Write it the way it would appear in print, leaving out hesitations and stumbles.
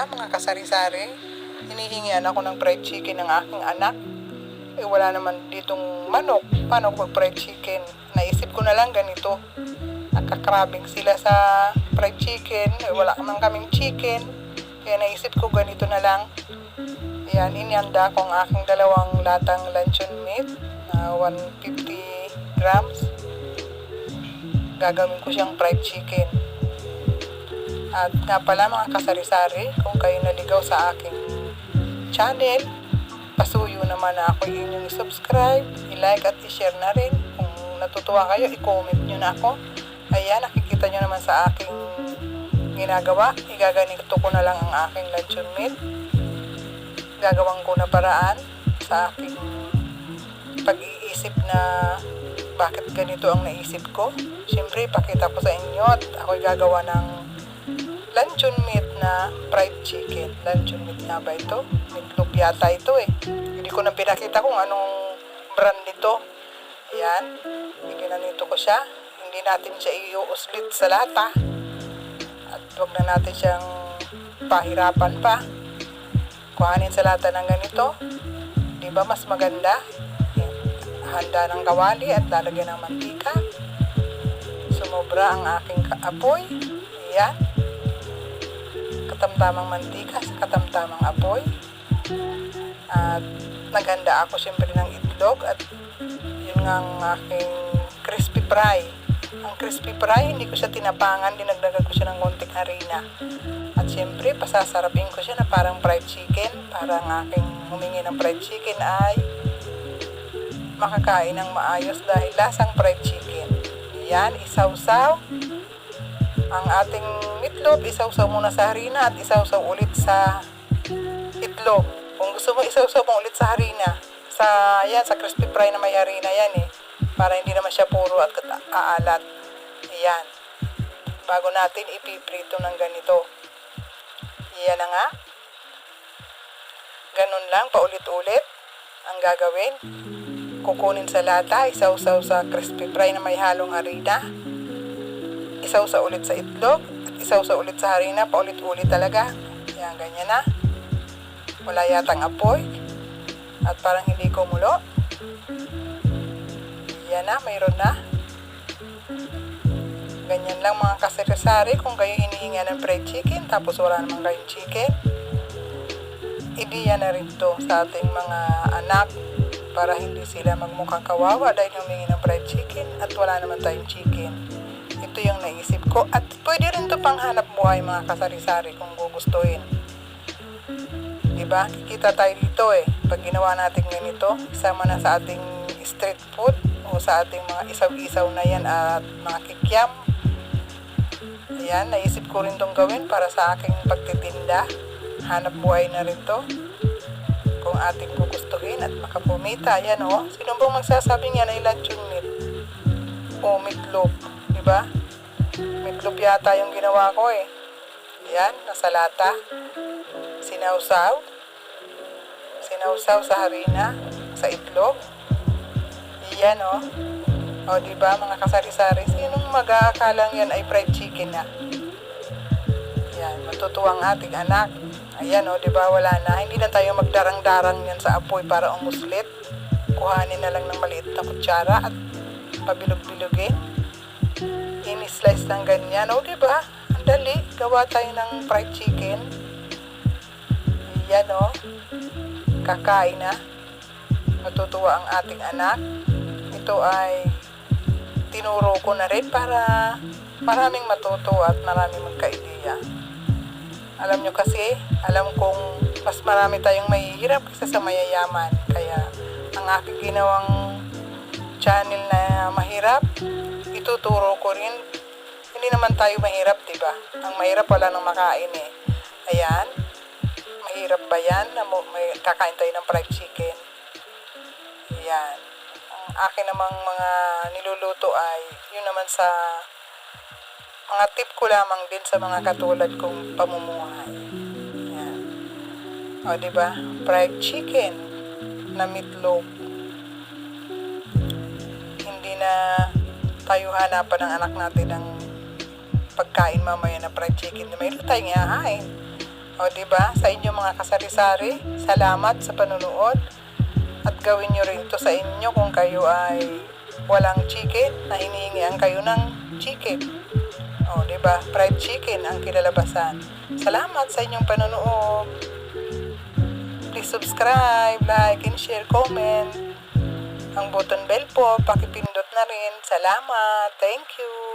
maganda mga kasari-sari. Hinihingian ako ng fried chicken ng aking anak. Wala naman ditong manok. Paano mag fried chicken? Naisip ko na lang ganito. Nagkakrabing sila sa fried chicken. Wala naman kaming chicken. Kaya naisip ko ganito na lang. Ayan, inihanda ko ang aking dalawang latang luncheon meat na 150 grams. Gagawin ko siyang fried chicken. At nga pala mga kasari-sari, kung kayo naligaw sa aking channel, pasuyo naman na ako inyong i-subscribe, i-like at i-share na rin. Kung natutuwa kayo, i-comment nyo na ako. Ayan, nakikita nyo naman sa aking ginagawa. Igaganito ko na lang ang aking luncheon meat. Gagawin ko na paraan sa aking pag-iisip na bakit ganito ang naisip ko. Siyempre, pakita ko sa inyo at ako'y gagawa ng luncheon meat na fried chicken. Luncheon meat nga ba ito? Meatloaf yata ito eh. Hindi ko na pinakita kung anong brand nito. Ayan. Ginanito ko siya. Hindi natin siya iuuslit sa lata. At huwag na natin siyang pahirapan pa. Kuhanin sa lata ng ganito. Diba mas maganda? Handa ng kawali at lalagyan ng mantika. Sumobra ang aking apoy. Ayan. Katamtamang mantika sa katamtamang apoy. At naghanda ako siyempre ng itlog at yun nga ang aking crispy fry. Ang crispy fry, hindi ko siya tinapangan, dinagdagan ko siya ng konting harina. At siyempre, pasasarapin ko siya na parang fried chicken. Parang aking humingi ng fried chicken ay makakain ng maayos dahil lasang fried chicken. Yan, isawsaw ang ating meatloaf, isawsaw muna sa harina at isawsaw ulit sa itlog. Kung gusto mo, isawsaw mo ulit sa harina. Sa crispy fry na may harina yan eh. Para hindi naman siya puro at aalat. Ayan. Bago natin ipiprito ng ganito. Yan na nga. Ganun lang, paulit-ulit ang gagawin. Kukunin sa lata, isawsaw sa crispy fry na may halong harina. Isawsaw ulit sa itlog, at isawsaw ulit sa harina, paulit-ulit talaga. Yan, ganyan na. Wala yatang apoy. At parang hindi kumulo. Yan na, mayroon na. Ganyan lang mga kasari-sari kung kayo hinihinga ng fried chicken, tapos wala namang kayong chicken. Ideya na rin to sa ating mga anak para hindi sila magmukhang kawawa dahil humingi ng fried chicken at wala naman tayong chicken. Ito yung naisip ko at pwede rin to pang hanap buhay mga kasari-sari kung gugustuhin. Diba? Kikita tayo dito eh. Pag ginawa natin ganito, isama na sa ating street food o sa ating mga isaw-isaw na yan at mga kikiam. Ayan, naisip ko rin tong gawin para sa aking pagtitinda. Hanap buhay na rin to. Kung ating gugustuhin at makapumita. Ayan o. Sino bang magsasabing yan ay luncheon meat? O meatloaf. Diba? Meatloaf yata yung ginawa ko eh. Ayan, nasa lata. Sinawsaw. Sinawsaw sa harina. Sa itlog. Ayan o. O diba mga kasari-sari, sinong mag-aakalang yan ay fried chicken na? Ayan, matutuwa ang ating anak. Ayan o, diba wala na. Hindi na tayo magdarang-darang yan sa apoy para umuslit. Kuhanin na lang ng maliit na kutsara at pabilog-bilogin. Ini-slice ng ganyan. O diba, ang dali. Gawa tayo ng fried chicken. Ayan o. Kakain na. Matutuwa ang ating anak. Ito ay tinuro ko na rin para maraming matuto at maraming magka-ideya. Alam nyo kasi, alam kong mas marami tayong mahihirap kaysa sa mayayaman. Kaya ang aking ginawang channel na mahirap, ituturo ko rin. Hindi naman tayo mahirap, diba? Ang mahirap wala nang makain eh. Ayan, mahirap ba yan na may kakain tayo ng fried chicken? Ayan. Akin namang mga niluluto ay yun naman sa mga tip ko lamang din sa mga katulad kong pamumuhay. Ayan. O diba? Fried chicken na meatloaf. Hindi na tayo hanapan ng anak natin ng pagkain mamaya na fried chicken. Mayroon tayong ihahain. O, diba? Sa inyong mga kasari-sari, salamat sa panunood. At gawin nyo rin ito sa inyo kung kayo ay walang chicken, na hinihingian kayo ng chicken. O, diba? Fried chicken ang kilalabasan. Salamat sa inyong panunood. Please subscribe, like, and share, comment. Ang button bell po, pakipindot na rin. Salamat. Thank you.